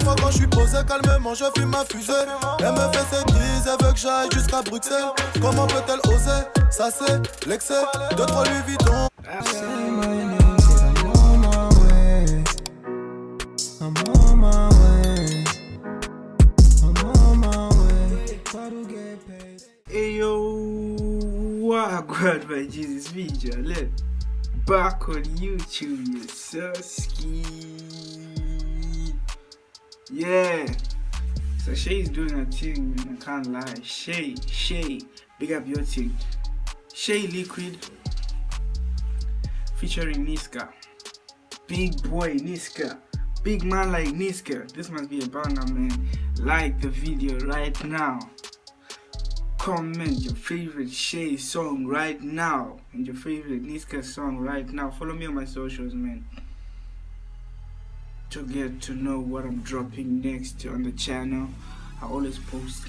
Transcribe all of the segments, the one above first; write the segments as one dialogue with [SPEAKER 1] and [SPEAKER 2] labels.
[SPEAKER 1] fois quand je suis posé calmement, je fume ma fusée. Elle me fait ses crises, elle veut que j'aille jusqu'à Bruxelles. Comment peut-elle oser? Ça c'est l'excès. 2-3 Louis Vuitton.
[SPEAKER 2] Hey yo, what good by Jesus video? Look, back on YouTube, you Suski. Yeah, so Shay's doing her thing, man. I can't lie. Shay, big up your thing. Shay Liquid featuring Niska. Big boy Niska. Big man like Niska. This must be a banger, man. Like the video right now. Comment your favorite Shay song right now and your favorite Niska song right now. Follow me on my socials, man, to get to know what I'm dropping next on the channel. I always post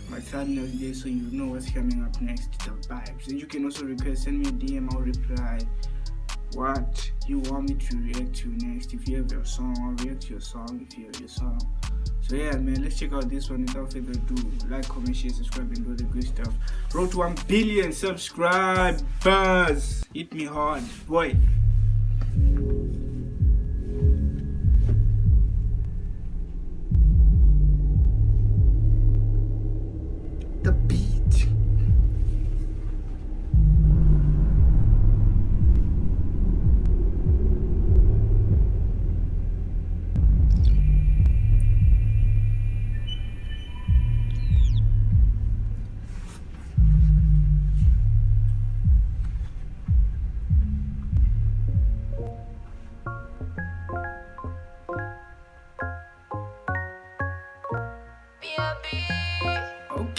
[SPEAKER 2] my thumbnails there so you know what's coming up next. The vibes. And you can also request, send me a DM, I'll reply what you want me to react to next. If you have your song, I'll react to your song. If you have your song. So yeah, man, let's check out this one without further ado. Like, comment, share, subscribe, and do the good stuff. Road to 1 billion subscribers. Hit me hard, boy. The beat.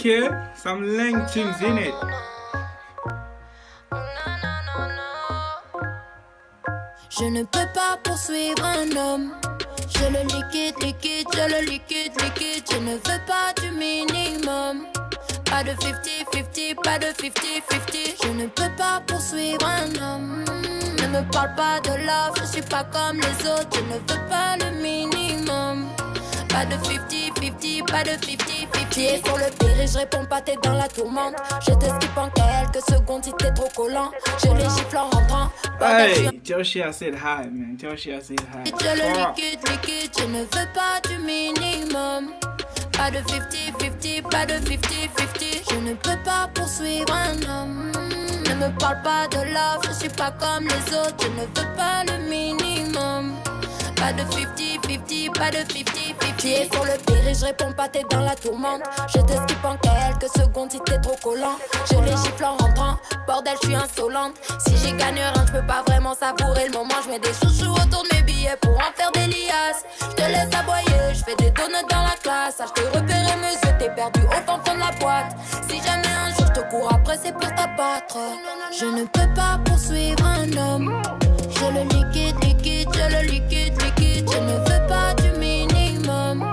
[SPEAKER 2] Okay, some lang tunes in it.
[SPEAKER 3] Je ne peux pas poursuivre un homme. Je le liquide, je le liquide. Je ne veux pas du minimum. Pas de 50-50, pas de 50-50. Je ne peux pas poursuivre un homme. Ne me parle pas de love, je suis pas comme les autres. Je ne veux pas le minimum. Pas de 50-50, pas de 50-50. Tu es sur le péril, je réponds pas, t'es dans la tourmente. Je te skip en quelques secondes si t'es trop collant. Je les gifle en rentrant.
[SPEAKER 2] Hey, tell she I said hi, man. Tell she I said hi.
[SPEAKER 3] Je le liquide, je ne veux pas du minimum. Pas de 50-50, pas de 50-50. Je ne peux pas poursuivre un homme. Ne me parle pas de love, je suis pas comme les autres. Je ne veux pas le minimum. Pas de 50-50, pas de 50-50. Tu es sur le péril, je réponds pas, t'es dans la tourmente. Je te skip en quelques secondes si t'es trop collant. Je les gifle en rentrant, bordel, je suis insolente. Si j'y gagne rien, je peux pas vraiment savourer le moment. Je mets des chouchous autour de mes billets pour en faire des liasses. Je te laisse aboyer, je fais des donuts dans la classe. Je te repérer mes yeux, t'es perdu au fond de la boîte. Si jamais un jour je te cours après, c'est pour t'abattre. Je ne peux pas poursuivre un homme. Je le liquide, je le liquide. Je ne veux pas du minimum.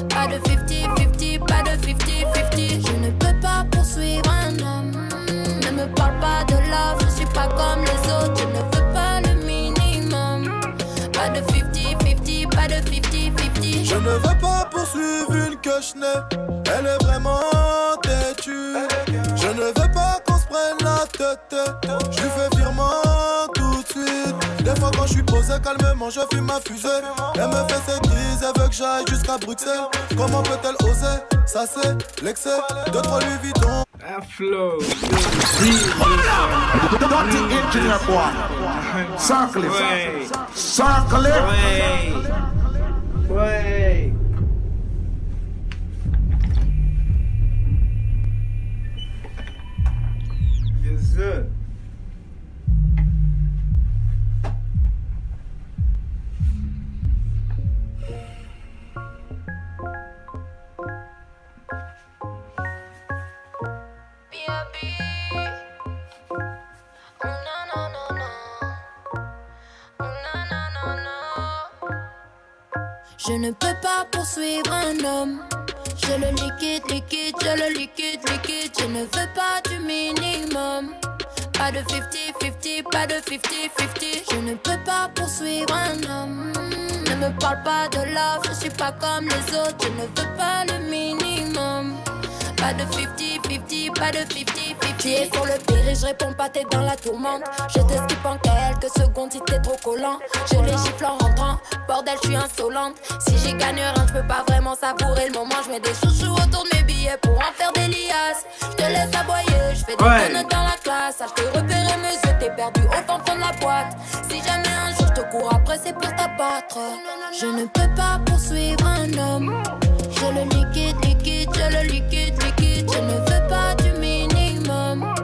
[SPEAKER 3] Pas de 50-50, pas de 50-50. Je ne peux pas poursuivre un homme. Ne me parle pas de love, je suis pas comme les autres. Je ne veux pas le minimum. Pas de 50-50, pas de 50-50.
[SPEAKER 1] Je ne veux pas poursuivre une que je n'ai. Elle est vraiment têtue. Je ne veux pas qu'on se prenne la tête. Je lui fais virement tout de suite. Des fois quand je suis posé calmement, je fume ma fusée. Elle me fait ses crises, elle veut que j'aille jusqu'à Bruxelles. Comment peut-elle oser? Ça c'est l'excès. 2-3 Louis Vuitton.
[SPEAKER 2] That flow.
[SPEAKER 4] Dirty engineer boy. Circle it. Circle it.
[SPEAKER 2] Wait. Yes, sir.
[SPEAKER 3] Je ne peux pas poursuivre un homme. Je le liquide, je le liquide. Je ne veux pas du minimum. Pas de 50-50, pas de 50-50. Je ne peux pas poursuivre un homme. Ne me parle pas de love, je suis pas comme les autres. Je ne veux pas le minimum. Pas de 50-50, pas de 50-50. Tu es sur le péril, je réponds pas, t'es dans la tourmente. Je te skip en quelques secondes si t'es trop collant. Je les gifle en rentrant, bordel, je suis insolente. Si j'y gagne rien, je peux pas vraiment savourer le moment. Je mets des chouchous autour de mes billets pour en faire des liasses. Je te laisse aboyer, je fais des tonnes dans la classe. Ah, je t'ai repéré mes yeux, t'es perdu au fond de la boîte. Si jamais un jour je te cours après, c'est pour t'abattre. Je ne peux pas poursuivre un homme. Je le liquide, je le liquide. Je ne veux pas du minimum.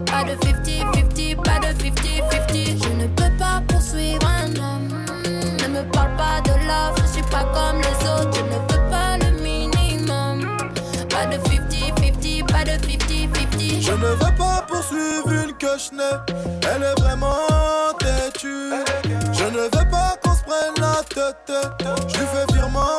[SPEAKER 3] Pas de 50-50, pas de 50-50. Je ne peux pas poursuivre un homme. Ne me parle pas de love, je suis pas comme les autres. Je ne veux pas le minimum. Pas de 50-50, pas de 50-50.
[SPEAKER 1] Je ne veux pas poursuivre une que elle est vraiment têtue. Je ne veux pas qu'on se prenne la tête. Je lui fais virement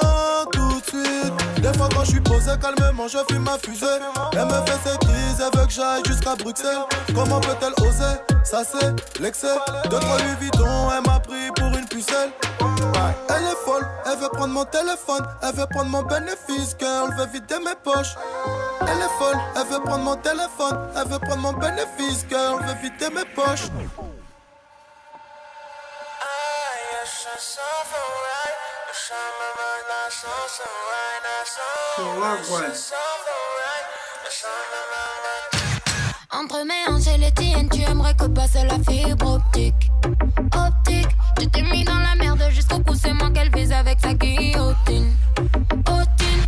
[SPEAKER 1] tout de suite. Des fois quand je suis posé calmement, je fume ma fusée. Elle me fait ses crises, elle veut que j'aille jusqu'à Bruxelles. Comment peut-elle oser? Ça c'est l'excès. 2-3 Louis Vuitton, elle m'a pris pour une pucelle. Elle est folle, elle veut prendre mon téléphone. Elle veut prendre mon bénéfice, girl, veut vider mes poches. Elle est folle, elle veut prendre mon téléphone. Elle veut prendre mon bénéfice, girl, veut vider mes poches.
[SPEAKER 3] Entre mes hanches et les tiennes, tu aimerais que passe la fibre optique. Optique, tu t'es mis dans la merde jusqu'au cou, c'est moi qu'elle vise avec sa guillotine. Otine.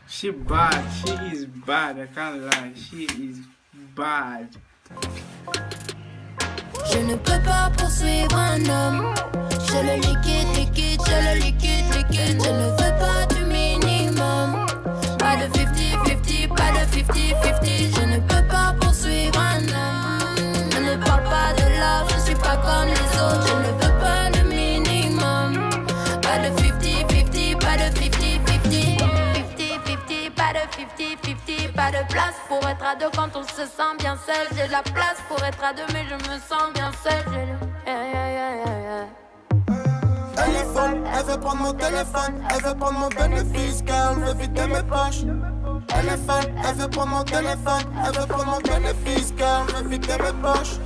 [SPEAKER 2] She bad, she is bad, I can't lie, she is bad.
[SPEAKER 3] Je ne peux pas poursuivre un homme. Je le liquide, je le liquide. Je ne veux pas du minimum. Pas de 50-50, pas de 50-50. Je ne peux pas poursuivre un homme. Ne me parle pas de love, je suis pas comme les autres. Je ne veux pas le minimum. Pas de 50-50, pas de 50-50. 50-50, pas de 50-50. Pas de place pour être à deux quand on se sent bien seul. J'ai de la place pour être à deux, mais je me sens bien seul.
[SPEAKER 1] Elle est folle, elle veut prendre mon téléphone. Elle veut prendre mon bénéfice, car elle veut vider mes poches. Elle est folle, elle veut prendre mon téléphone. Elle veut prendre mon bénéfice, car elle veut vider mes poches.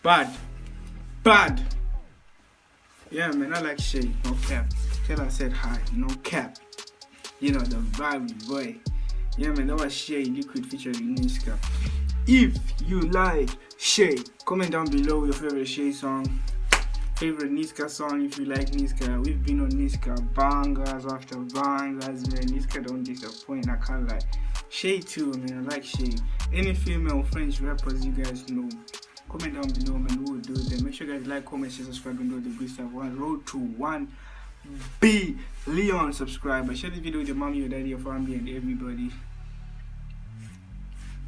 [SPEAKER 2] Bad. Yeah, man, I like Shay, no cap. Tell her I said hi, no cap. You know, the vibe, boy. Yeah, man, that was Shay Liquid featuring Niska. If you like Shay, comment down below your favorite Shay song, favorite Niska song if you like Niska. We've been on Niska bangers after bangers, man. Niska don't disappoint, I can't lie. Shay too, man, I like Shay. Any female French rappers you guys know, comment down below, man, we will do them. Make sure you guys like, comment, share, subscribe, and do the good stuff. One road to 1 billion subscribers. Share the video with your mommy, your daddy, your family, and everybody.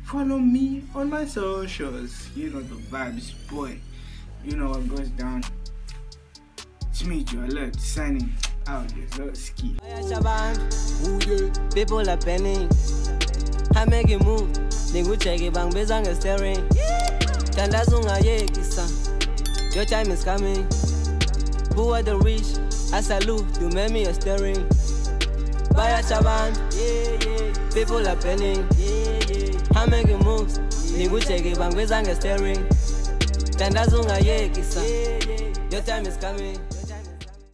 [SPEAKER 2] Follow me on my socials. You know the vibes, boy. You know what goes down. It's me, Joe Alert, signing out. Ski.
[SPEAKER 5] People are penning. I make a move. Ningu check it bang bezang steering. Tandazunga ye kisa. Your time is coming. Who are the rich? I salute, you made me a steering. Baya chaban, people are penning. I'm making moves, ningu cheki bang bezanga steering. Tandazunga ye kisa, your time is coming.